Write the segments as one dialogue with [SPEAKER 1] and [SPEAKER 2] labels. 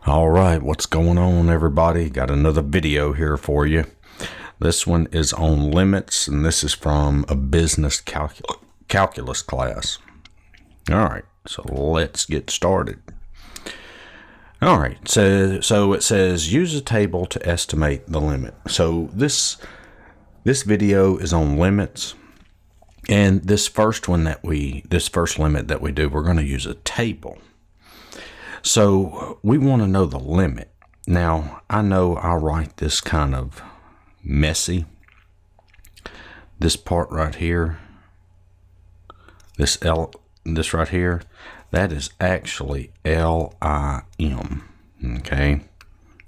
[SPEAKER 1] All right, what's going on, everybody? Got another video here for you. This one is on limits, and this is from a business calculus class. All right, so let's get started. All right, so it says use a table to estimate the limit. So this video is on limits, and this first limit that we do, we're going to use a table. So we want to know the limit. Now, I know I'll write this kind of messy. This part right here, this right here, that is actually LIM. Okay,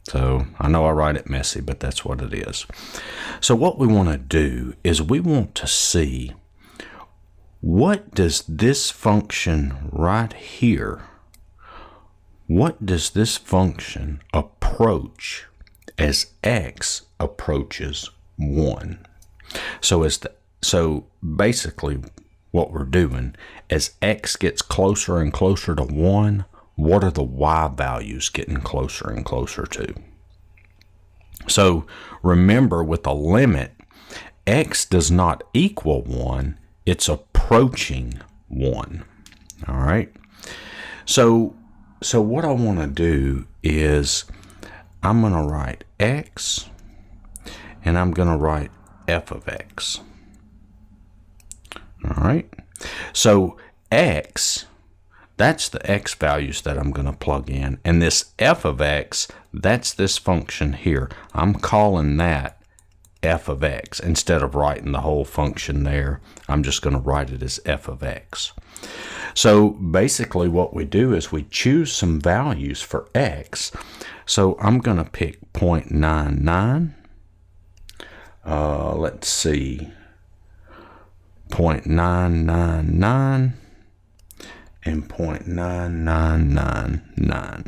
[SPEAKER 1] so I know I write it messy, but that's what it is. So what we want to do is we want to see, what does this function right here, what does this function approach as x approaches 1? So basically what we're doing, as x gets closer and closer to 1, what are the y values getting closer and closer to? So remember, with a limit, x does not equal 1, it's approaching 1. All right. So what I want to do is I'm going to write x, and I'm going to write f of x. All right. So x, that's the x values that I'm going to plug in. And this f of x, that's this function here. I'm calling that f of x. Instead of writing the whole function there, I'm just going to write it as f of x. So basically what we do is we choose some values for x. So I'm going to pick 0.99. Let's see, 0.999 and 0.9999.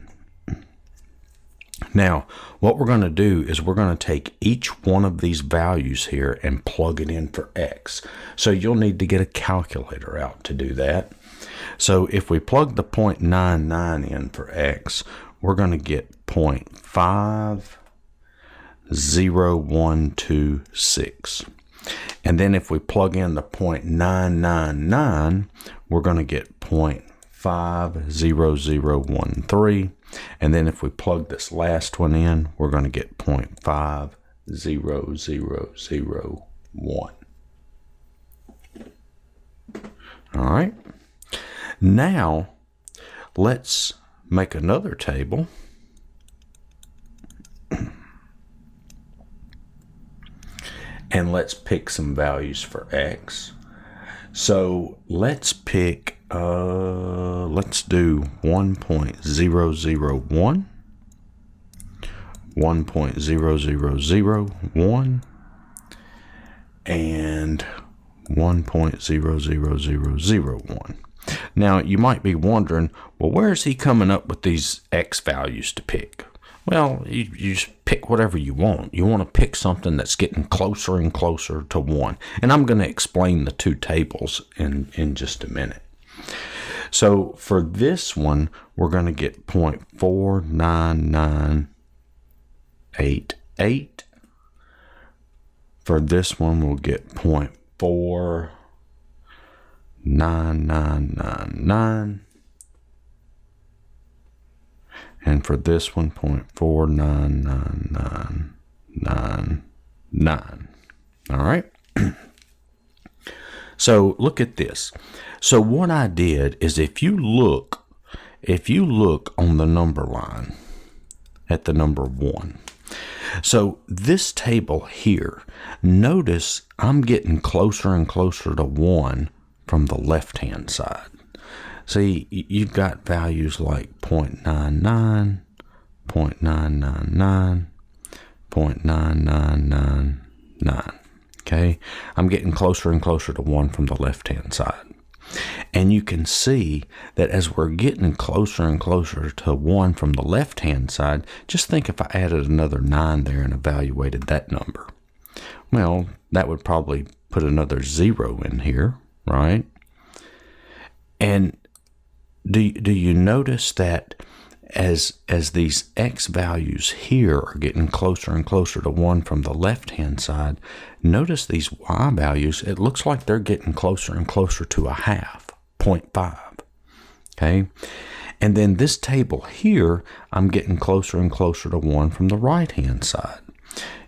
[SPEAKER 1] Now, what we're going to do is we're going to take each one of these values here and plug it in for x. So you'll need to get a calculator out to do that. So if we plug the 0.99 in for x, we're going to get 0.50126. And then if we plug in the 0.999, we're going to get 0.50013. And then if we plug this last one in, we're going to get 0.50001. All right. Now, let's make another table. And let's pick some values for x. So let's pick, let's do 1.001, 1.0001, and 1.00001. Now, you might be wondering, well, where is he coming up with these x values to pick? Well, you just pick whatever you want. You want to pick something that's getting closer and closer to 1. And I'm going to explain the two tables in just a minute. So for this one, we're going to get 0.49988. For this one, we'll get 0.49999. And for this one, 0.49999. All right. So look at this. So what I did is, if you look on the number line at the number 1. So this table here, notice I'm getting closer and closer to 1 from the left-hand side. See, you've got values like 0.99, 0.999, 0.9999. Okay, I'm getting closer and closer to 1 from the left-hand side. And you can see that as we're getting closer and closer to 1 from the left-hand side, just think if I added another 9 there and evaluated that number. Well, that would probably put another 0 in here, right? And do you notice that as these x values here are getting closer and closer to 1 from the left-hand side, notice these y values, it looks like they're getting closer and closer to a half, 0.5. Okay? And then this table here, I'm getting closer and closer to 1 from the right-hand side.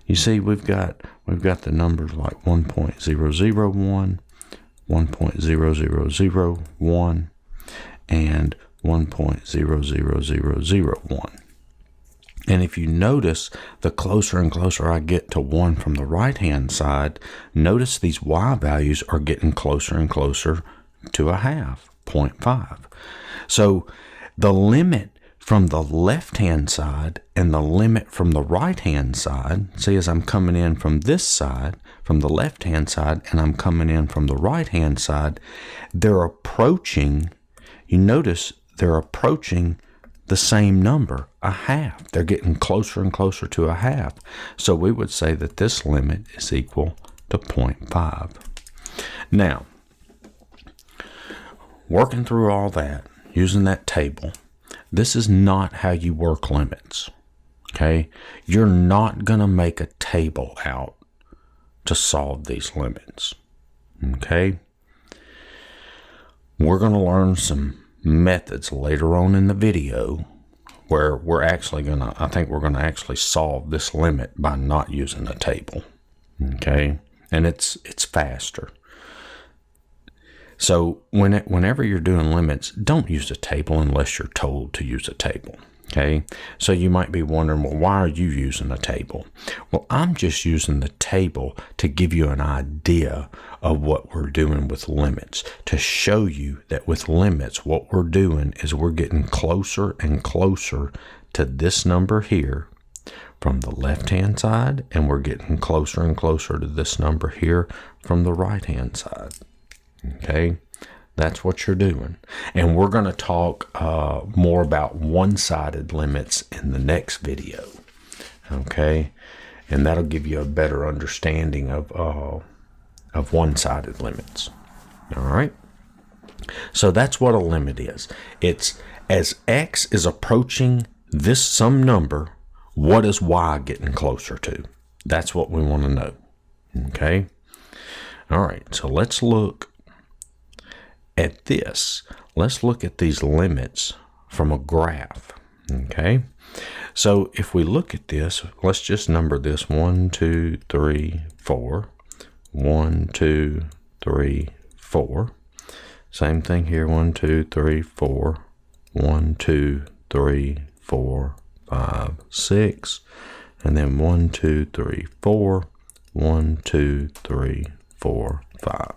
[SPEAKER 1] You see, we've got the numbers like 1.001, 1.0001, and 1.00001. And if you notice, the closer and closer I get to 1 from the right-hand side, notice these y values are getting closer and closer to a half, 0.5. So the limit from the left-hand side and the limit from the right-hand side, see, as I'm coming in from this side, from the left-hand side, and I'm coming in from the right-hand side, they're approaching, you notice they're approaching the same number, a half. They're getting closer and closer to a half. So we would say that this limit is equal to 0.5. Now, working through all that, using that table, this is not how you work limits, okay? You're not going to make a table out to solve these limits, okay? We're going to learn some methods later on in the video where I think we're going to actually solve this limit by not using a table, okay? And it's faster. So whenever you're doing limits, don't use a table unless you're told to use a table, okay? So you might be wondering, well, why are you using a table? Well, I'm just using the table to give you an idea of what we're doing with limits, to show you that with limits, what we're doing is we're getting closer and closer to this number here from the left-hand side, and we're getting closer and closer to this number here from the right-hand side. Okay, that's what you're doing. And we're going to talk more about one-sided limits in the next video. Okay, and that'll give you a better understanding of one-sided limits. All right, so that's what a limit is. It's as x is approaching this some number, what is y getting closer to? That's what we want to know. Okay, all right, so let's look at this. Let's look at these limits from a graph. Okay, so if we look at this, let's just number this 1, 2, 3, 4. 1, 2, 3, 4. Same thing here. 1, 2, 3, 4. 1, 2, 3, 4, 5, 6. And then 1, 2, 3, 4. 1, 2, 3, 4, 5.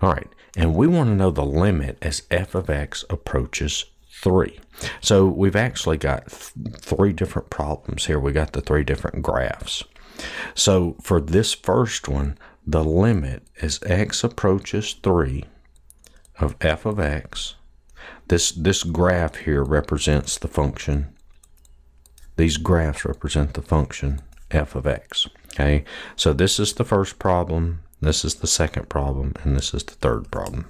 [SPEAKER 1] All right. And we want to know the limit as f of x approaches 3. So we've actually got 3 different problems here. We got the 3 different graphs. So for this first one, the limit as x approaches 3 of f of x, this graph here represents the function. These graphs represent the function f of x. Okay, so this is the first problem. This is the second problem, and this is the third problem.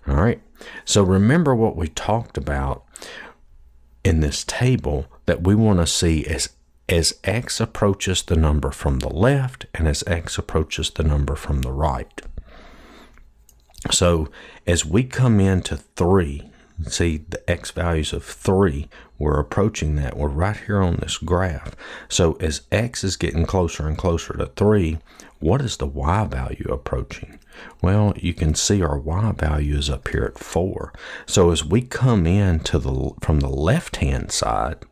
[SPEAKER 1] All right, so remember what we talked about in this table, that we want to see as x approaches the number from the left and as x approaches the number from the right. So as we come into 3, see the x values of 3, we're approaching that. We're right here on this graph. So as x is getting closer and closer to 3, what is the y value approaching? Well, you can see our y value is up here at 4. So as we come in from the left-hand side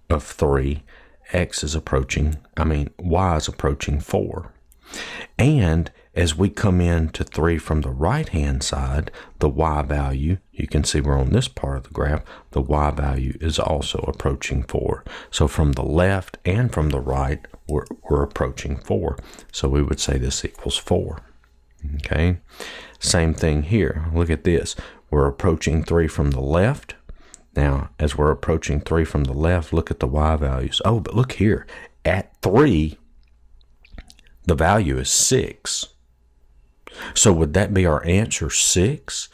[SPEAKER 1] of 3, y is approaching 4. And as we come into 3 from the right-hand side, the y value, you can see we're on this part of the graph, the y value is also approaching 4. So from the left and from the right, we're approaching 4. So we would say this equals 4. Okay, same thing here. Look at this. We're approaching 3 from the left. Now, as we're approaching 3 from the left, look at the y values. Oh, but look here. At 3, the value is 6. So would that be our answer, 6?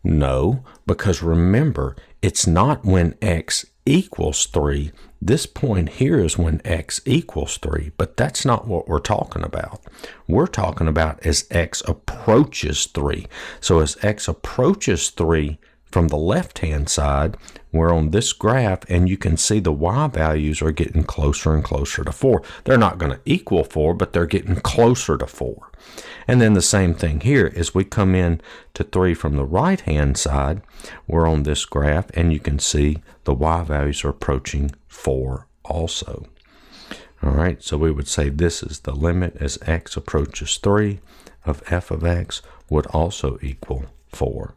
[SPEAKER 1] No, because remember, it's not when x equals 3. This point here is when x equals 3, but that's not what we're talking about. We're talking about as x approaches 3. So as x approaches 3 from the left-hand side, we're on this graph, and you can see the y values are getting closer and closer to 4. They're not going to equal 4, but they're getting closer to 4. And then the same thing here, as we come in to 3 from the right-hand side, we're on this graph, and you can see the y values are approaching 4 also. All right, so we would say this is the limit as x approaches 3 of f of x would also equal 4.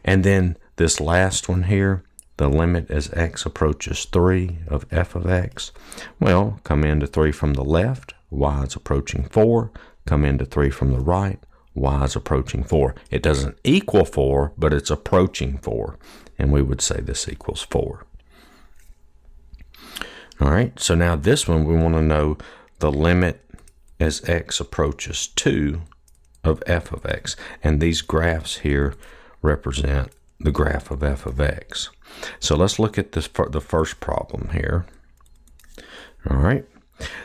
[SPEAKER 1] And then this last one here, the limit as x approaches 3 of f of x, well, come into 3 from the left, y is approaching 4. Come into 3 from the right, y is approaching 4. It doesn't equal 4, but it's approaching 4. And we would say this equals 4. All right, so now this one, we want to know the limit as x approaches 2 of f of x. And these graphs here represent the graph of f of x. So let's look at this, the first problem here. All right,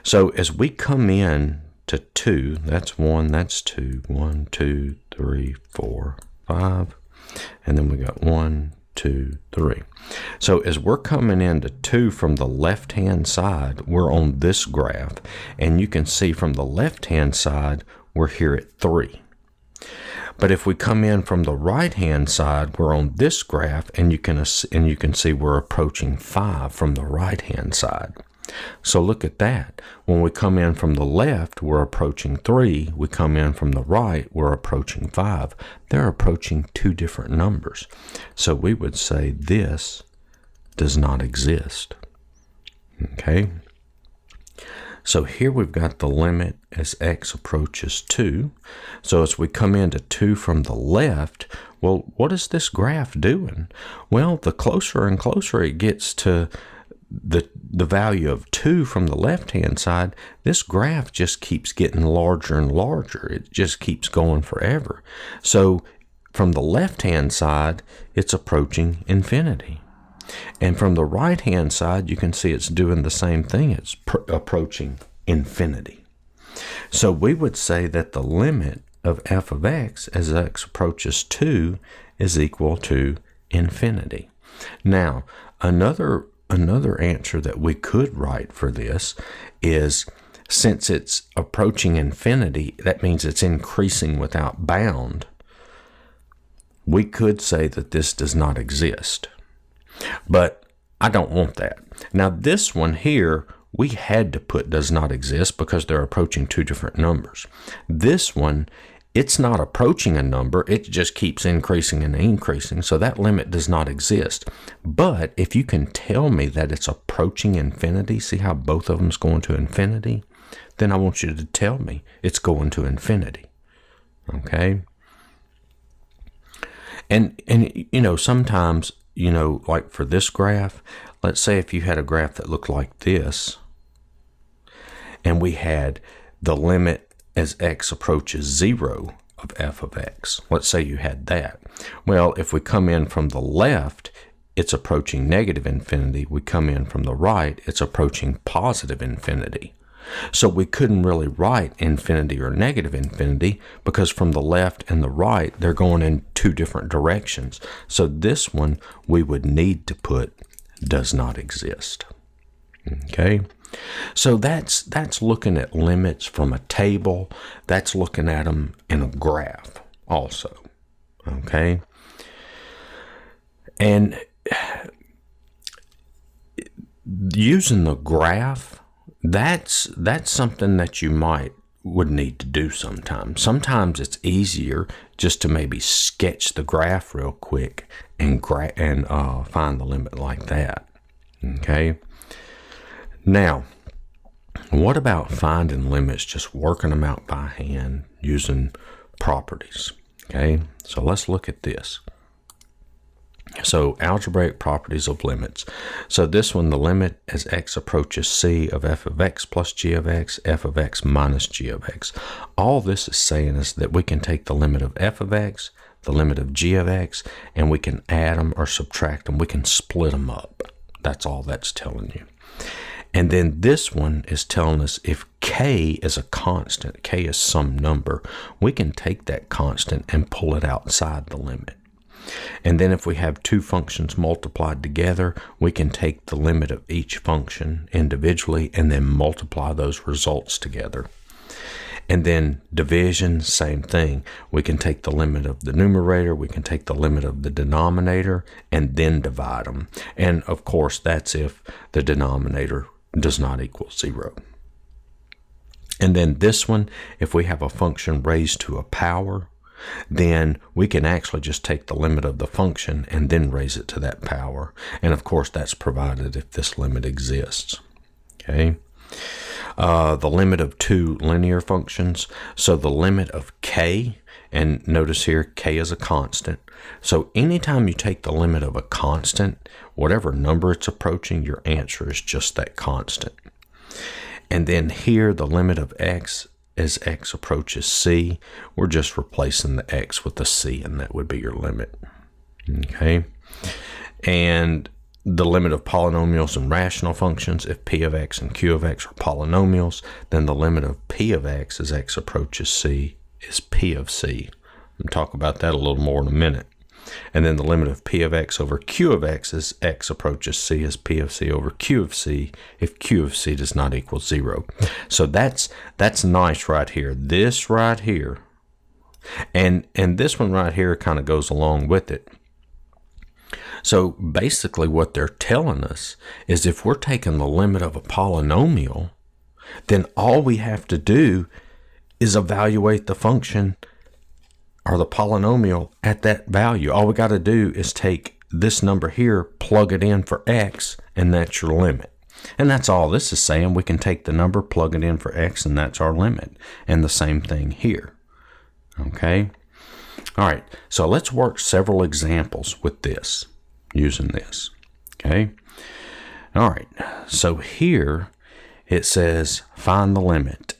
[SPEAKER 1] so as we come in to 2, that's 1, that's 2, 1, 2, 3, 4, 5, and then we got 1, 2, 3. So as we're coming into 2 from the left-hand side, we're on this graph, and you can see from the left-hand side, we're here at 3. But if we come in from the right-hand side, we're on this graph, and you can see we're approaching 5 from the right-hand side. So look at that. When we come in from the left, we're approaching 3. We come in from the right, we're approaching 5. They're approaching 2 different numbers. So we would say this does not exist. Okay? So here we've got the limit as x approaches 2. So as we come into 2 from the left, well, what is this graph doing? Well, the closer and closer it gets to the value of 2 from the left-hand side, this graph just keeps getting larger and larger. It just keeps going forever. So from the left-hand side, it's approaching infinity. And from the right-hand side, you can see it's doing the same thing. It's approaching infinity. So we would say that the limit of f of x as x approaches 2 is equal to infinity. Now, another answer that we could write for this is, since it's approaching infinity, that means it's increasing without bound. We could say that this does not exist. But I don't want that. Now this one here, we had to put does not exist because they're approaching 2 different numbers. This one, it's not approaching a number, it just keeps increasing and increasing, so that limit does not exist. But if you can tell me that it's approaching infinity, see how both of them's going to infinity? Then I want you to tell me it's going to infinity. Okay? And you know, sometimes, you know, like for this graph, let's say if you had a graph that looked like this, and we had the limit as x approaches 0 of f of x. Let's say you had that. Well, if we come in from the left, it's approaching negative infinity. We come in from the right, it's approaching positive infinity. So we couldn't really write infinity or negative infinity because from the left and the right, they're going in 2 different directions. So this one, we would need to put does not exist. Okay? So that's looking at limits from a table. That's looking at them in a graph also. Okay? And using the graph, that's something that you would need to do sometimes. Sometimes it's easier just to maybe sketch the graph real quick and find the limit like that. Okay? Now, what about finding limits, just working them out by hand using properties? Okay, so let's look at this. So algebraic properties of limits. So this one, the limit as x approaches c of f of x plus g of x, f of x minus g of x. All this is saying is that we can take the limit of f of x, the limit of g of x, and we can add them or subtract them. We can split them up. That's all that's telling you. And then this one is telling us if k is a constant, k is some number, we can take that constant and pull it outside the limit. And then if we have two functions multiplied together, we can take the limit of each function individually and then multiply those results together. And then division, same thing. We can take the limit of the numerator, we can take the limit of the denominator, and then divide them. And of course, that's if the denominator does not equal 0. And then this one, if we have a function raised to a power, then we can actually just take the limit of the function and then raise it to that power. And of course, that's provided if this limit exists. Okay. The limit of two linear functions. So the limit of k, and notice here, k is a constant. So anytime you take the limit of a constant, whatever number it's approaching, your answer is just that constant. And then here, the limit of x as x approaches c, we're just replacing the x with the c, and that would be your limit. Okay. And the limit of polynomials and rational functions, if p of x and q of x are polynomials, then the limit of p of x as x approaches c is p of c. We'll talk about that a little more in a minute. And then the limit of p of x over q of x as x approaches c is p of c over q of c if q of c does not equal 0. So that's nice right here. This right here, and this one right here kind of goes along with it. So basically what they're telling us is if we're taking the limit of a polynomial, then all we have to do is evaluate the function or the polynomial at that value. All we got to do is take this number here, plug it in for x, and that's your limit. And that's all this is saying. We can take the number, plug it in for x, and that's our limit. And the same thing here. Okay? All right, so let's work several examples with this, using this. Okay? All right, so here it says find the limit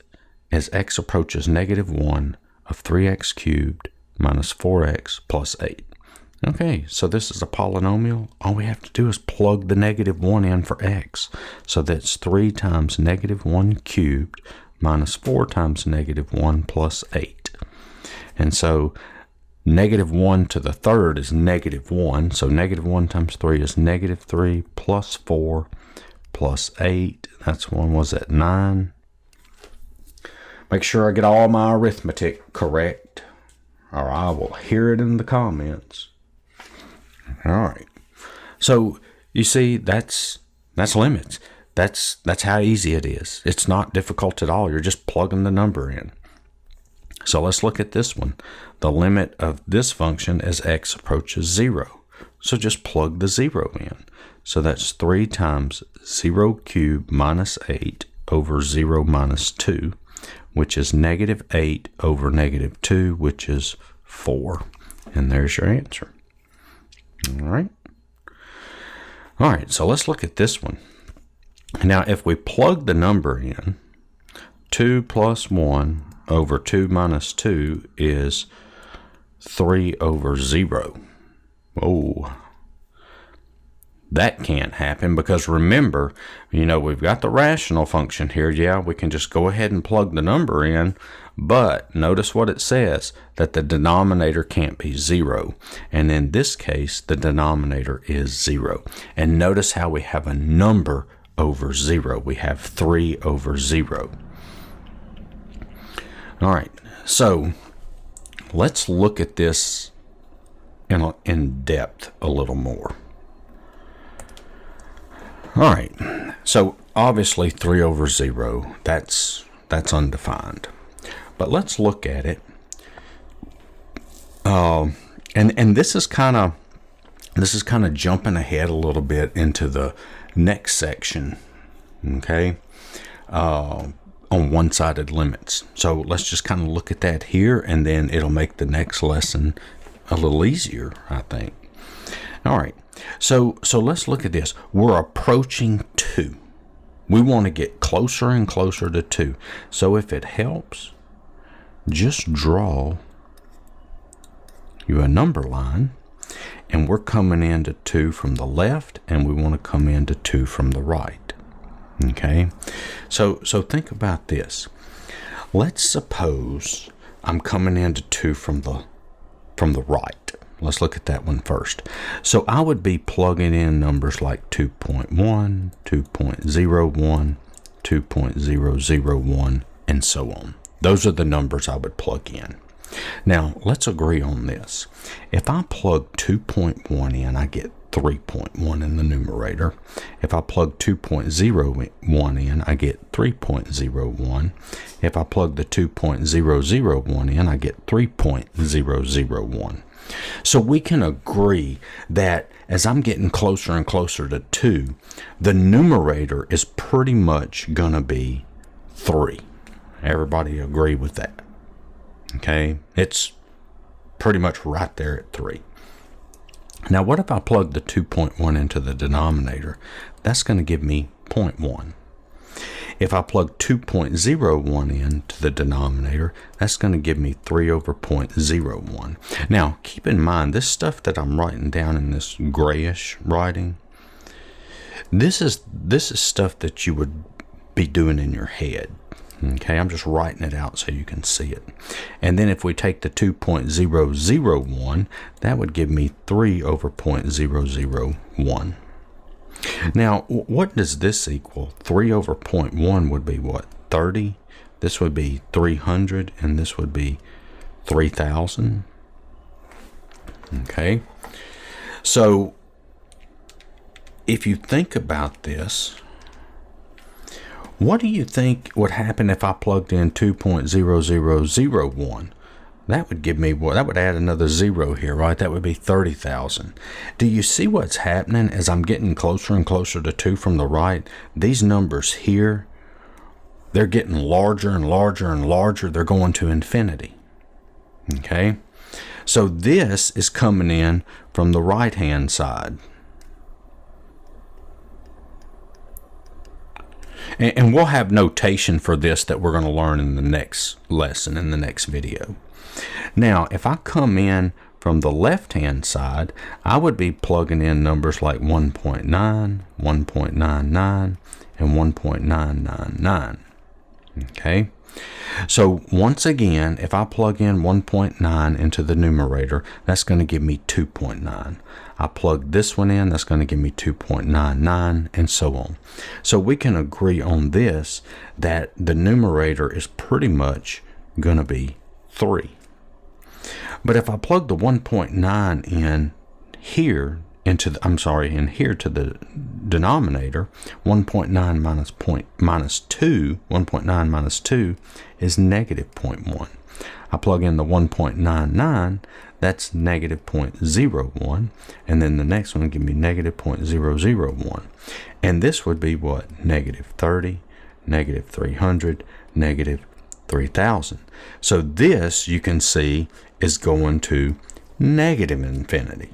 [SPEAKER 1] as x approaches -1 of 3x cubed minus 4x plus 8. Okay, so this is a polynomial. All we have to do is plug the -1 in for x. So that's 3 times -1 cubed minus 4 times -1 plus 8. And so -1 to the third is -1. So -1 times 3 is -3 plus 4 plus 8. That's one, was that 9? Make sure I get all my arithmetic correct, or I will hear it in the comments. All right. So you see, that's limits. That's how easy it is. It's not difficult at all. You're just plugging the number in. So let's look at this one. The limit of this function as x approaches 0. So just plug the 0 in. So that's 3 times 0 cubed minus 8 over 0 minus 2, which is -8 over -2, which is 4. And there's your answer. All right. All right, so let's look at this one. Now, if we plug the number in, 2 plus 1 over 2 minus 2 is 3 over 0. Oh, that can't happen because remember, we've got the rational function here. Yeah, we can just go ahead and plug the number in, but notice what it says, that the denominator can't be 0. And in this case, the denominator is 0. And notice how we have a number over 0. We have 3 over 0. All right, so let's look at this in depth a little more. All right, so obviously 3 over 0, that's undefined. But let's look at it. And this is kind of jumping ahead a little bit into the next section, okay, on one-sided limits. So let's just kind of look at that here, and then it'll make the next lesson a little easier, I think. All right, so let's look at this. We're approaching 2. We want to get closer and closer to 2. So if it helps, just draw you a number line, and we're coming into 2 from the left, and we want to come into 2 from the right. Okay, so think about this. Let's suppose I'm coming into 2 from the right. Let's look at that one first. So I would be plugging in numbers like 2.1, 2.01, 2.001, and so on. Those are the numbers I would plug in. Now, let's agree on this. If I plug 2.1 in, I get 3.1 in the numerator. If I plug 2.01 in, I get 3.01. If I plug the 2.001 in, I get 3.001. So we can agree that as I'm getting closer and closer to 2, the numerator is pretty much going to be 3. Everybody agree with that? Okay, it's pretty much right there at 3. Now, what if I plug the 2.1 into the denominator? That's going to give me 0.1. If I plug 2.01 into the denominator, that's going to give me 3 over 0.01. Now, keep in mind, this stuff that I'm writing down in this grayish writing, this is stuff that you would be doing in your head. Okay, I'm just writing it out so you can see it. And then if we take the 2.001, that would give me 3 over 0.001. Now, what does this equal? 3 over 0.1 would be what? 30? This would be 300, and this would be 3,000. Okay. So, if you think about this, what do you think would happen if I plugged in 2.0001? That would give me what? That would add another 0 here, right? That would be 30,000. Do you see what's happening as I'm getting closer and closer to 2 from the right? These numbers here, they're getting larger and larger and larger. They're going to infinity. Okay? So this is coming in from the right-hand side. And we'll have notation for this that we're going to learn in the next lesson, in the next video. Now, if I come in from the left-hand side, I would be plugging in numbers like 1.9, 1.99, and 1.999. Okay? So, once again, if I plug in 1.9 into the numerator, that's going to give me 2.9. I plug this one in, that's going to give me 2.99, and so on. So, we can agree on this, that the numerator is pretty much going to be 3. But if I plug the 1.9 in here into the, in here to the denominator, 1.9 minus 2, 1.9 minus 2 is negative 0.1. I plug in the 1.99, that's negative 0.01, and then the next one will give me negative 0.001. And this would be what? Negative 30, negative 300, negative 3,000. So this, you can see, is going to negative infinity.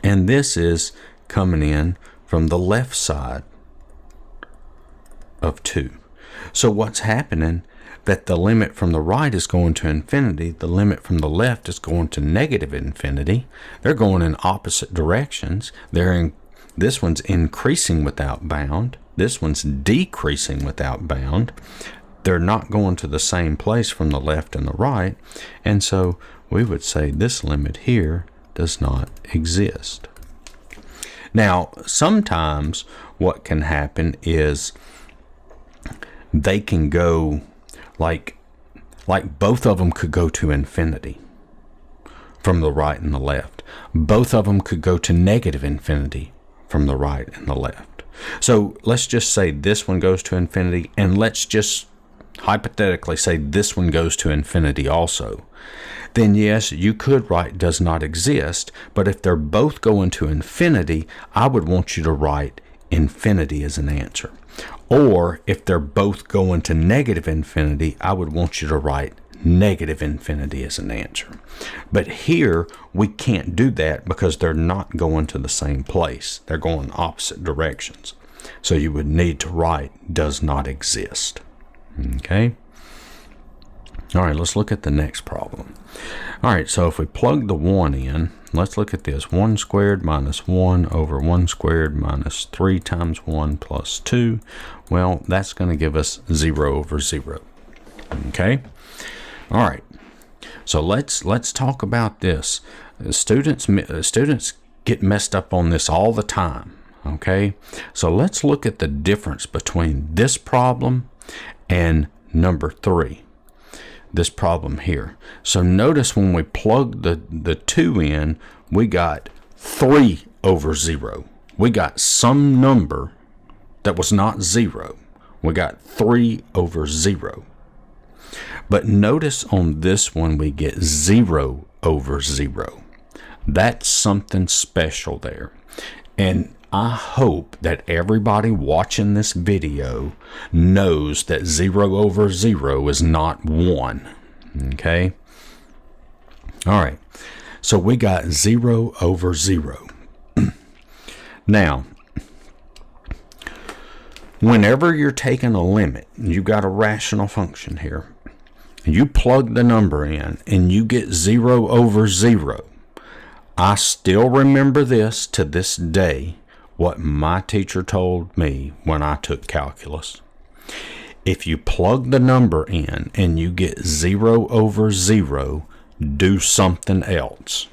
[SPEAKER 1] And this is coming in from the left side of 2. So what's happening, that the limit from the right is going to infinity, the limit from the left is going to negative infinity. They're going in opposite directions. This one's increasing without bound. This one's decreasing without bound. They're not going to the same place from the left and the right. And so we would say this limit here does not exist. Now, sometimes what can happen is they can go like both of them could go to infinity from the right and the left. Both of them could go to negative infinity from the right and the left. So let's just say this one goes to infinity, and let's just hypothetically say this one goes to infinity also. Then yes, you could write does not exist, but if they're both going to infinity, I would want you to write infinity as an answer. Or if they're both going to negative infinity, I would want you to write negative infinity as an answer. But here, we can't do that because they're not going to the same place. They're going opposite directions. So you would need to write does not exist. Okay? All right, let's look at the next problem. All right, so if we plug the 1 in, let's look at this. 1 squared minus 1 over 1 squared minus 3 times 1 plus 2. Well, that's going to give us 0 over 0. Okay? All right. So let's talk about this. Students get messed up on this all the time. Okay? So let's look at the difference between this problem and number 3. This problem here. So notice when we plug the 2 in, we got 3 over 0. We got some number that was not 0. We got 3 over 0. But notice on this one we get 0 over 0. That's something special there. And I hope that everybody watching this video knows that 0 over 0 is not 1. Okay? All right. So we got 0 over 0. Now, whenever you're taking a limit, you got a rational function here. You plug the number in and you get 0 over 0. I still remember this to this day, what my teacher told me when I took calculus. If you plug the number in and you get 0 over 0, do something else.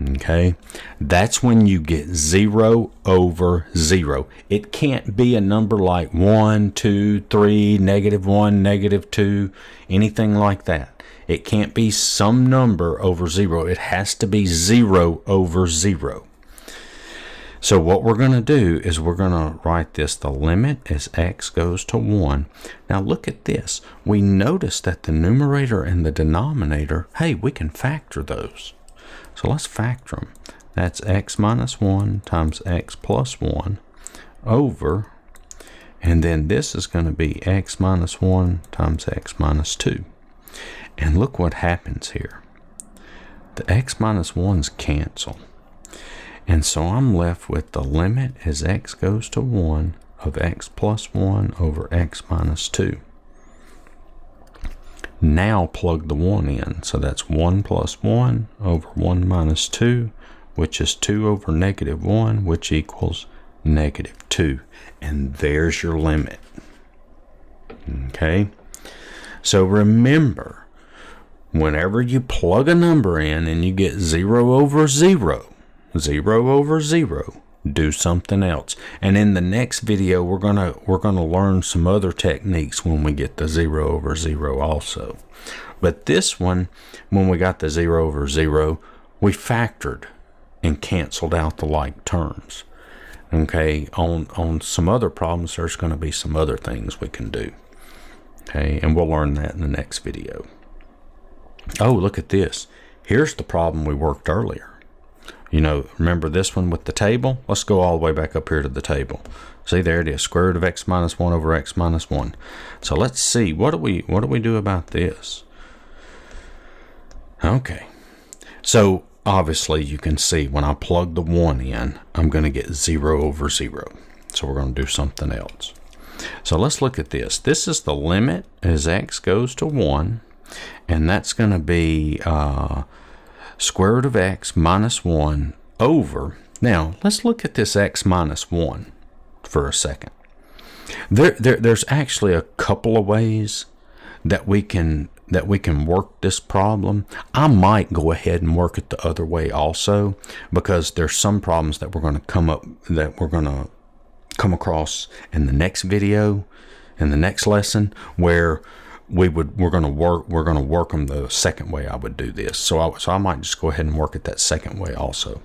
[SPEAKER 1] Okay? That's when you get 0 over 0. It can't be a number like 1, 2, 3, -1, -2, anything like that. It can't be some number over 0. It has to be 0 over 0. So what we're going to do is we're going to write this. The limit as x goes to 1. Now look at this. We notice that the numerator and the denominator, hey, we can factor those. So let's factor them. That's x minus 1 times x plus 1 over, and then this is going to be x minus 1 times x minus 2. And look what happens here. The x minus 1's cancel. And so I'm left with the limit as x goes to 1 of x plus 1 over x minus 2. Now plug the 1 in. So that's 1 plus 1 over 1 minus 2, which is 2 over -1, which equals -2. And there's your limit. Okay? So remember, whenever you plug a number in and you get 0 over 0, 0 over 0, do something else. And in the next video, we're gonna learn some other techniques when we get the 0 over 0 also. But this one, when we got the 0 over 0, we factored and canceled out the like terms. Okay, on some other problems, there's going to be some other things we can do. Okay, and we'll learn that in the next video. Oh, look at this. Here's the problem we worked earlier. You know, remember this one with the table? Let's go all the way back up here to the table. See, there it is, square root of x minus 1 over x minus 1. So let's see, what do we do about this? Okay, so obviously you can see when I plug the 1 in, I'm going to get 0 over 0. So we're going to do something else. So let's look at this. This is the limit as x goes to 1, and that's going to be square root of x minus 1 over. Now, let's look at this x minus 1 for a second. There's actually a couple of ways that we can work this problem. I might go ahead and work it the other way also, because there's some problems that we're going to come across in the next video, in the next lesson, where we're going to work them the second way I would do this. So I might just go ahead and work it that second way also.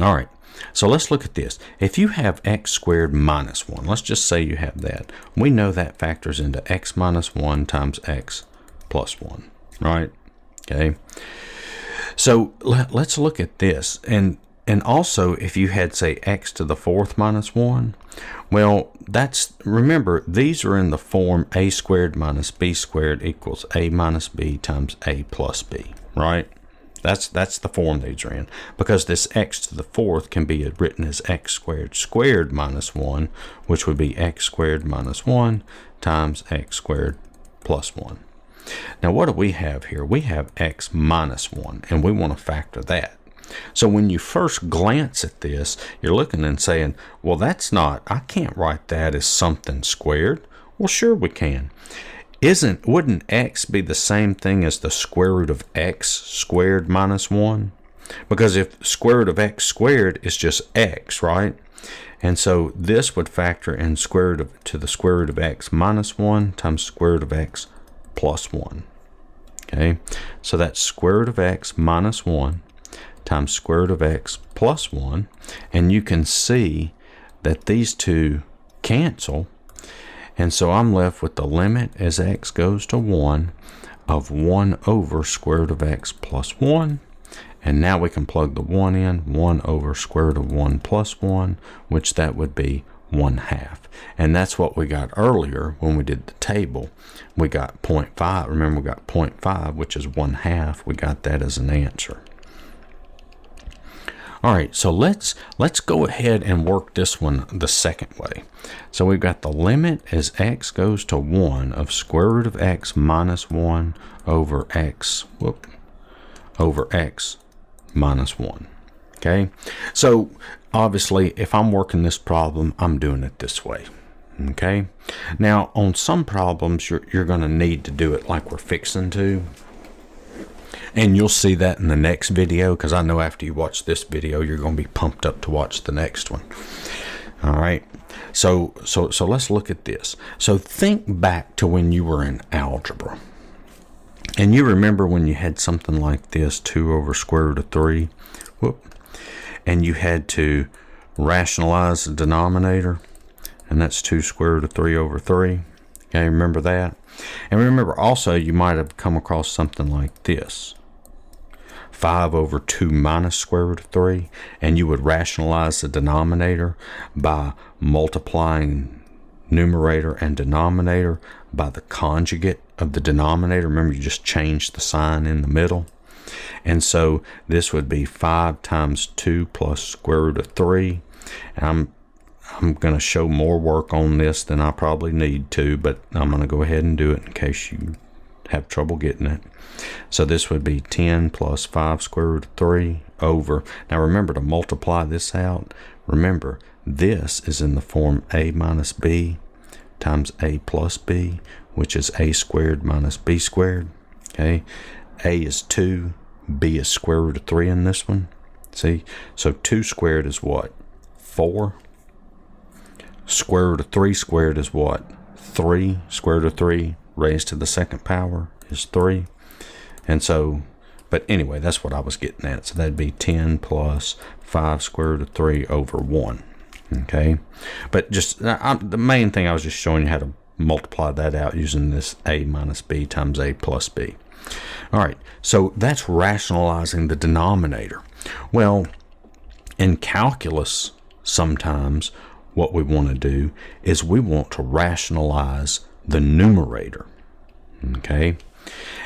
[SPEAKER 1] All right. So let's look at this. If you have x squared minus 1, let's just say you have that. We know that factors into x minus 1 times x plus 1, right? Okay. So let's look at this. And also, if you had, say, x to the 4th minus 1, well, remember, these are in the form a squared minus b squared equals a minus b times a plus b, right? That's the form these are in, because this x to the 4th can be written as x squared squared minus 1, which would be x squared minus 1 times x squared plus 1. Now what do we have here? We have x minus 1, and we want to factor that. So when you first glance at this, you're looking and saying, well, that's not, I can't write that as something squared. Well, sure we can. Wouldn't x be the same thing as the square root of x squared minus 1? Because if square root of x squared is just x, right? And so this would factor in to the square root of x minus 1 times square root of x plus 1. Okay, so that's square root of x minus 1 times square root of x plus 1. And you can see that these two cancel. And so I'm left with the limit as x goes to 1 of 1 over square root of x plus 1. And now we can plug the 1 in, 1 over square root of 1 plus 1, which that would be 1/2. And that's what we got earlier when we did the table. We got 0.5. Remember, we got 0.5, which is 1/2. We got that as an answer. All right, so let's go ahead and work this one the second way. So we've got the limit as x goes to 1 of square root of x minus 1 over x, over x minus 1. Okay, so obviously if I'm working this problem, I'm doing it this way. Okay, now on some problems you're going to need to do it like we're fixing to, and you'll see that in the next video, because I know after you watch this video you're going to be pumped up to watch the next one. All right, so let's look at this. So think back to when you were in algebra. And you remember when you had something like this, 2 over square root of 3, and you had to rationalize the denominator, and that's 2 square root of 3 over 3. Okay, remember that? And remember also you might have come across something like this, 5 over 2 minus square root of 3, and you would rationalize the denominator by multiplying numerator and denominator by the conjugate of the denominator. Remember, you just changed the sign in the middle. And so this would be 5 times 2 plus square root of 3. And I'm going to show more work on this than I probably need to, but I'm going to go ahead and do it in case you have trouble getting it. So this would be 10 plus 5 square root of 3 over, now remember to multiply this out. Remember, this is in the form a minus b times a plus b, which is a squared minus b squared. Okay, a is 2, b is square root of 3 in this one. See, so 2 squared is what? 4. Square root of 3 squared is what? 3. Square root of 3 raised to the second power is 3. And so, but anyway, that's what I was getting at. So that'd be 10 plus 5 square root of 3 over 1. Okay, but just the main thing I was just showing you how to multiply that out using this a minus b times a plus b. All right, so that's rationalizing the denominator. Well, in calculus, sometimes what we want to do is we want to rationalize the numerator. Okay,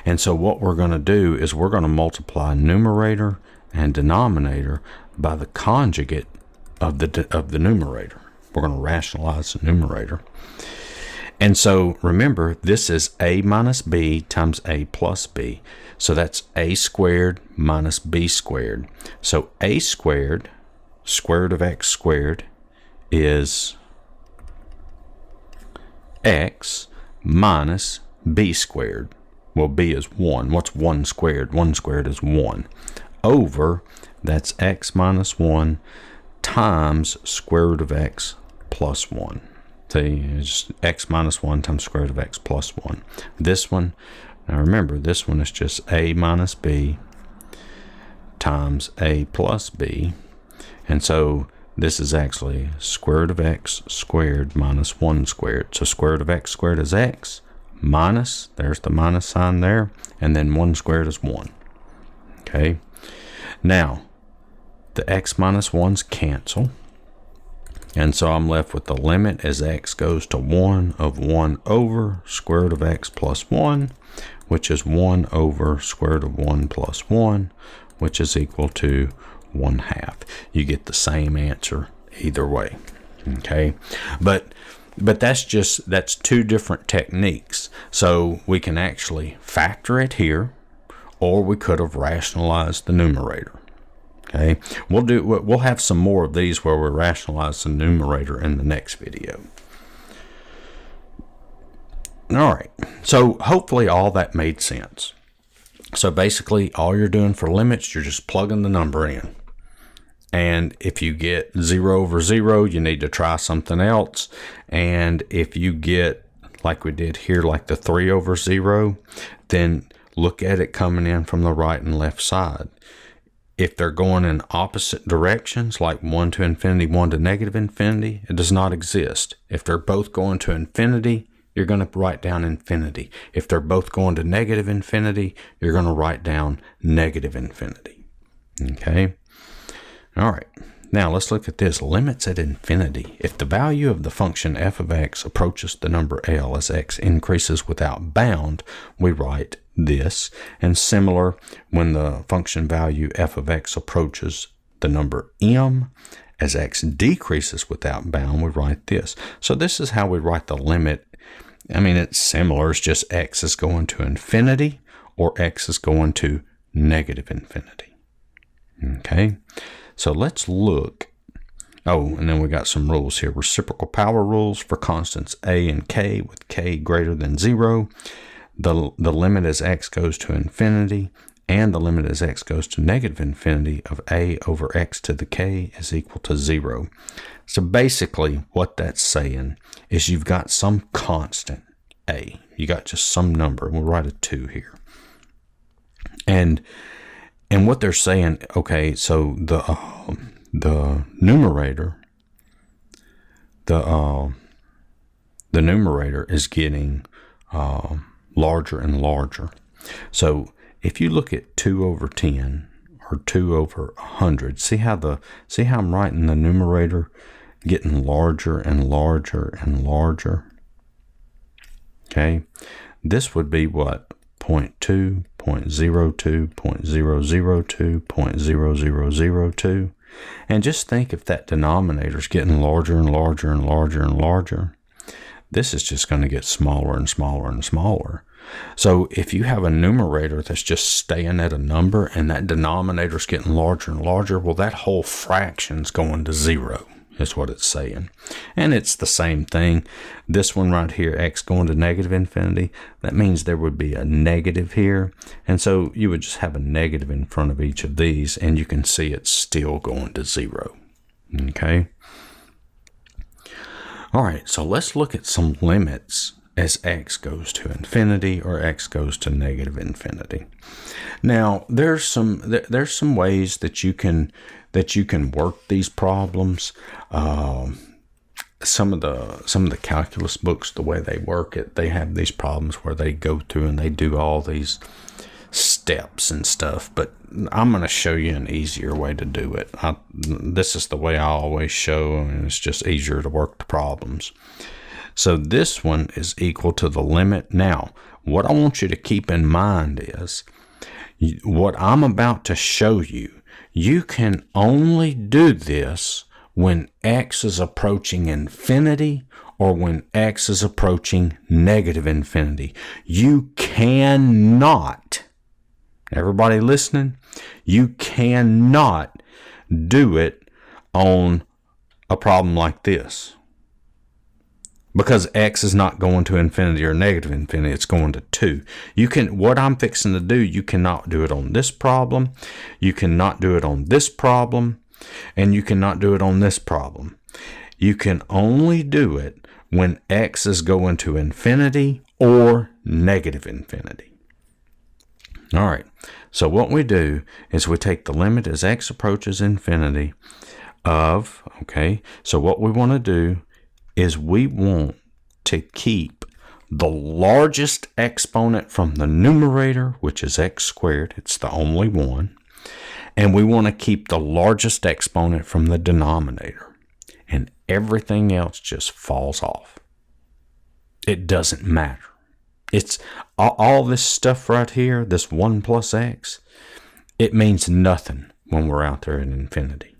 [SPEAKER 1] and so what we're going to do is we're going to multiply numerator and denominator by the conjugate of the numerator. We're going to rationalize the numerator. And so remember, this is a minus b times a plus b. So that's a squared minus b squared. So a squared, square root of x squared, is x minus b squared. Well, b is 1. What's 1 squared? 1 squared is 1. Over, that's x minus 1 times square root of x plus 1. See, it's x minus 1 times square root of x plus 1. This one, now remember, this one is just a minus b times a plus b. And so this is actually square root of x squared minus 1 squared. So square root of x squared is x minus, there's the minus sign there, and then 1 squared is 1. Okay, now the x minus 1's cancel, and so I'm left with the limit as x goes to 1 of 1 over square root of x plus 1, which is 1 over square root of 1 plus 1, which is equal to 1/2. You get the same answer either way. Okay, but But that's two different techniques. So we can actually factor it here, or we could have rationalized the numerator. Okay, we'll have some more of these where we rationalize the numerator in the next video. All right, so hopefully all that made sense. So basically all you're doing for limits, you're just plugging the number in. And if you get 0 over 0, you need to try something else. And if you get, like we did here, like the 3 over 0, then look at it coming in from the right and left side. If they're going in opposite directions, like 1 to infinity, 1 to negative infinity, it does not exist. If they're both going to infinity, you're going to write down infinity. If they're both going to negative infinity, you're going to write down negative infinity. Okay? All right. Now let's look at this. Limits at infinity. If the value of the function f of x approaches the number L as x increases without bound, we write this. And similar, when the function value f of x approaches the number m as x decreases without bound, we write this. So this is how we write the limit. I mean, it's similar. It's just x is going to infinity or x is going to negative infinity. Okay, so let's look. Oh, and then we got some rules here. Reciprocal power rules for constants a and k with k greater than 0. The limit as x goes to infinity and the limit as x goes to negative infinity of a over x to the k is equal to 0. So basically what that's saying is you've got some constant a. You got just some number. We'll write a 2 here. And what they're saying, okay, so the numerator, the numerator is getting larger and larger. So if you look at 2 over 10 or 2 over 100, see how I'm writing the numerator getting larger and larger and larger. Okay, this would be what? 0.2, 0.02, 0.002, 0.0002. And just think if that denominator is getting larger and larger and larger and larger, this is just going to get smaller and smaller and smaller. So if you have a numerator that's just staying at a number and that denominator is getting larger and larger, well, that whole fraction's going to 0. Is what it's saying. And it's the same thing. This one right here, x going to negative infinity, that means there would be a negative here. And so you would just have a negative in front of each of these, and you can see it's still going to 0. Okay? All right, so let's look at some limits as x goes to infinity or x goes to negative infinity. Now, there's some ways that you can work these problems. Some of the calculus books, the way they work it, they have these problems where they go through and they do all these steps and stuff. But I'm going to show you an easier way to do it. This is the way I always show, and it's just easier to work the problems. So this one is equal to the limit. Now, what I want you to keep in mind is what I'm about to show you. You can only do this when x is approaching infinity or when x is approaching negative infinity. You cannot, everybody listening, you cannot do it on a problem like this. Because x is not going to infinity or negative infinity, it's going to 2. What I'm fixing to do, you cannot do it on this problem, you cannot do it on this problem, and you cannot do it on this problem. You can only do it when x is going to infinity or negative infinity. All right, so what we do is we take the limit as x approaches infinity of, okay, so what we want to do is we want to keep the largest exponent from the numerator, which is x squared. It's the only one. And we want to keep the largest exponent from the denominator. And everything else just falls off. It doesn't matter. It's all this stuff right here, this 1 plus x, it means nothing when we're out there in infinity.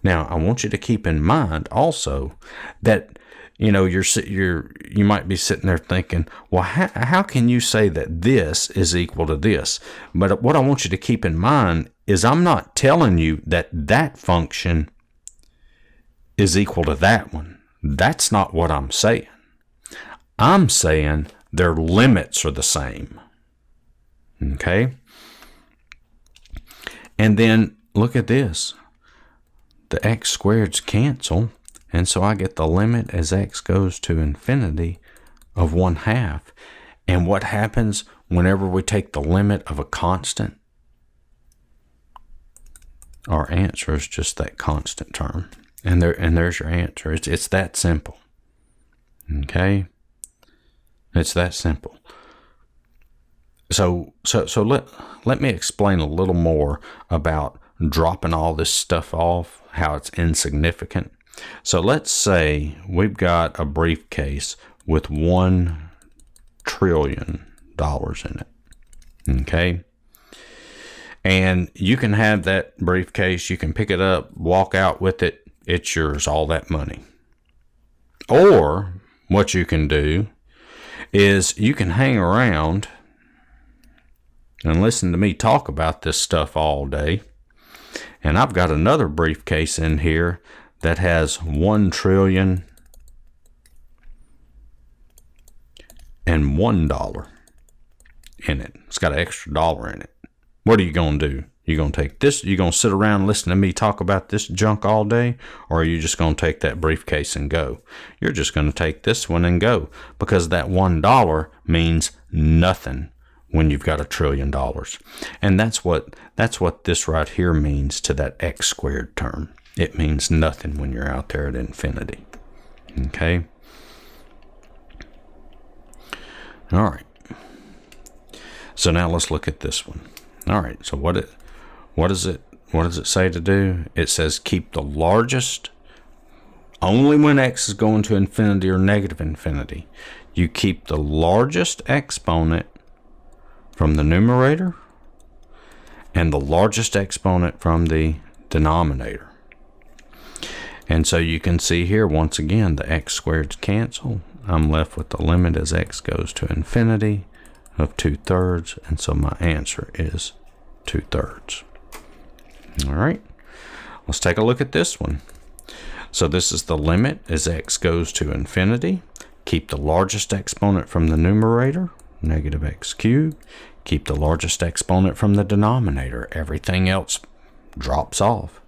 [SPEAKER 1] Now, I want you to keep in mind also that you might be sitting there thinking, well, how can you say that this is equal to this? But what I want you to keep in mind is I'm not telling you that that function is equal to that one. That's not what I'm saying. I'm saying their limits are the same. Okay? And then look at this. The x squareds cancel, and so I get the limit as x goes to infinity of 1/2. And what happens whenever we take the limit of a constant? Our answer is just that constant term. And there's your answer. It's that simple. Okay? It's that simple. So let me explain a little more about dropping all this stuff off, how it's insignificant. So let's say we've got a briefcase with $1 trillion in it. Okay? And you can have that briefcase, you can pick it up, walk out with it, it's yours, all that money. Or what you can do is you can hang around and listen to me talk about this stuff all day. And I've got another briefcase in here that has $1 trillion and $1 in it. It's got an extra dollar in it. What are you going to do? You going to take this? You going to sit around and listen to me talk about this junk all day? Or are you just going to take that briefcase and go? You're just going to take this one and go, because that $1 means nothing when you've got $1 trillion. And that's what this right here means to that x squared term. It means nothing when you're out there at infinity. Okay? All right. So now let's look at this one. All right. So what does it say to do? It says keep the largest only when x is going to infinity or negative infinity. You keep the largest exponent from the numerator and the largest exponent from the denominator. And so you can see here, once again, the x squareds cancel. I'm left with the limit as x goes to infinity of 2/3. And so my answer is 2/3. All right. Let's take a look at this one. So this is the limit as x goes to infinity. Keep the largest exponent from the numerator, negative x cubed. Keep the largest exponent from the denominator. Everything else drops off.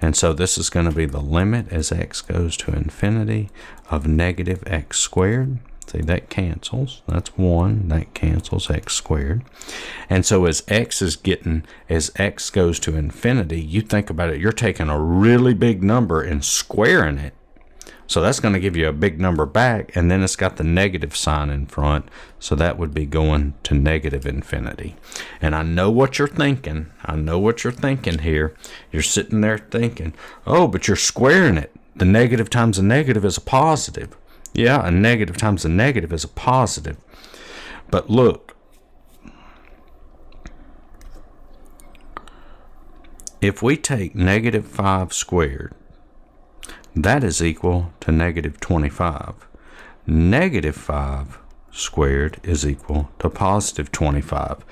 [SPEAKER 1] And so this is going to be the limit as x goes to infinity of negative x squared. See, that cancels. That's 1. That cancels x squared. And so as x goes to infinity, you think about it, you're taking a really big number and squaring it. So that's going to give you a big number back, and then it's got the negative sign in front. So that would be going to negative infinity. And I know what you're thinking. I know what you're thinking here. You're sitting there thinking, oh, but you're squaring it. The negative times a negative is a positive. Yeah, a negative times a negative is a positive. But look, if we take negative 5 squared, that is equal to negative 25. Negative 5 squared is equal to positive 25.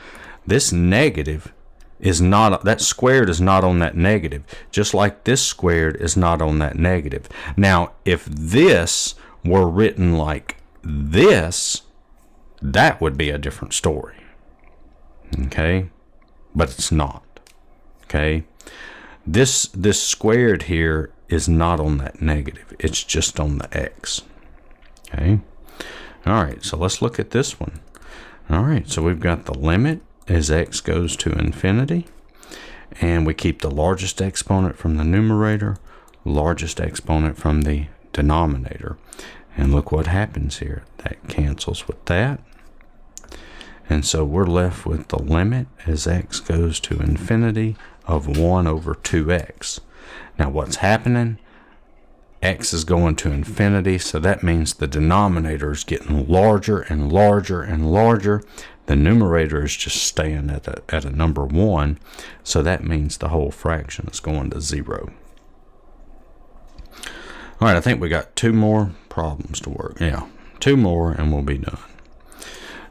[SPEAKER 1] This negative is not, that squared is not on that negative, just like this squared is not on that negative. Now, if this were written like this, that would be a different story. Okay? But it's not. Okay? This squared here is not on that negative. It's just on the x. Okay? All right, so let's look at this one. All right, so we've got the limit as x goes to infinity, and we keep the largest exponent from the numerator, largest exponent from the denominator. And look what happens here. That cancels with that. And so we're left with the limit as x goes to infinity of 1 over 2x. Now what's happening? X is going to infinity, so that means the denominator is getting larger and larger and larger. The numerator is just staying at a number 1, so that means the whole fraction is going to 0. All right, I think we got 2 more problems to work. Yeah, 2 more and we'll be done.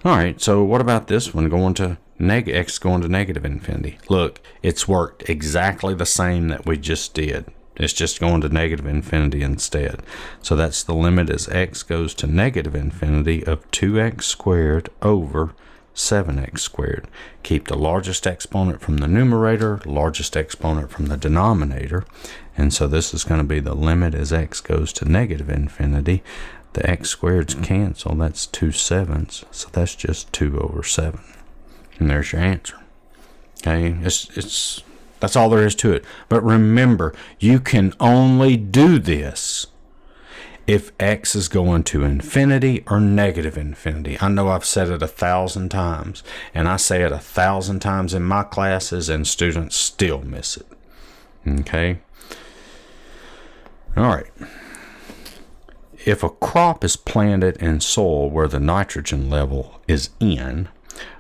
[SPEAKER 1] All right, so what about this one going to x going to negative infinity? Look, it's worked exactly the same that we just did. It's just going to negative infinity instead. So that's the limit as x goes to negative infinity of 2x squared over 7x squared. Keep the largest exponent from the numerator, largest exponent from the denominator. And so this is going to be the limit as x goes to negative infinity. The x squareds cancel. That's 2/7. So that's just 2 over 7. And there's your answer. Okay, that's all there is to it. But remember, you can only do this if x is going to infinity or negative infinity. I know I've said it 1,000 times, and I say it 1,000 times in my classes, and students still miss it. Okay? All right. If a crop is planted in soil where the nitrogen level is N,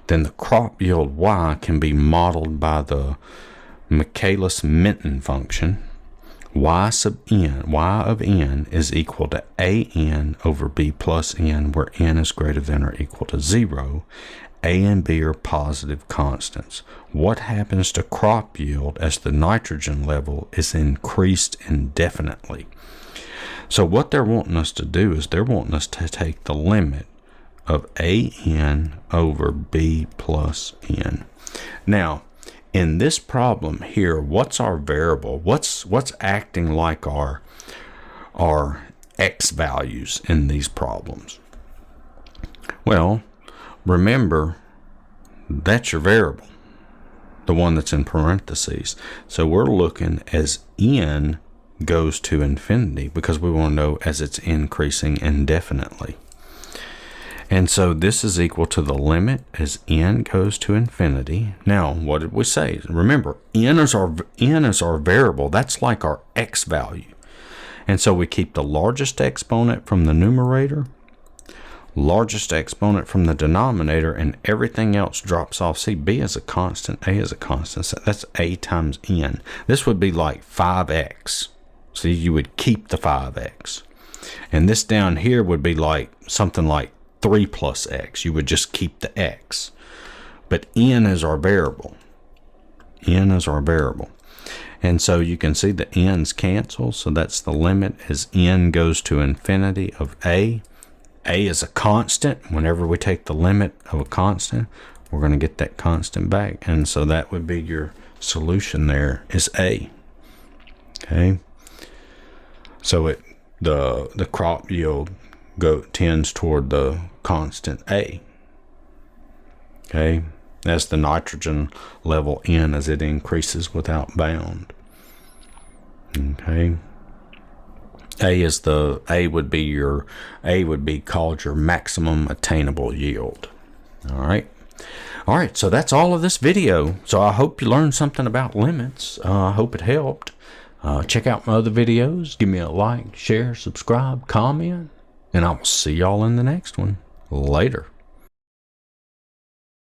[SPEAKER 1] then the crop yield Y can be modeled by the Michaelis-Menten function. Y of n is equal to an over b plus n, where n is greater than or equal to 0. A and b are positive constants. What happens to crop yield as the nitrogen level is increased indefinitely? So what they're wanting us to do is they're wanting us to take the limit of an over b plus n. Now, in this problem here, what's our variable? What's acting like our x values in these problems? Well, remember, that's your variable, the one that's in parentheses. So we're looking as n goes to infinity because we want to know as it's increasing indefinitely. And so this is equal to the limit as n goes to infinity. Now, what did we say? Remember, n is our variable. That's like our x value. And so we keep the largest exponent from the numerator, largest exponent from the denominator, and everything else drops off. See, b is a constant, a is a constant. So that's a times n. This would be like 5x. So you would keep the 5x. And this down here would be like something like 3 plus x. You would just keep the x. But n is our variable. N is our variable. And so you can see the n's cancel. So that's the limit as n goes to infinity of a. A is a constant. Whenever we take the limit of a constant, we're going to get that constant back. And so that would be your solution there is a. Okay. So the crop yield tends toward the constant a. Okay, that's the nitrogen level n as it increases without bound. Okay, a would be called your maximum attainable yield. All right, so that's all of this video. So I hope you learned something about limits. I hope it helped. Check out my other videos. Give me a like, share, subscribe, comment, and I will see y'all in the next one. Later.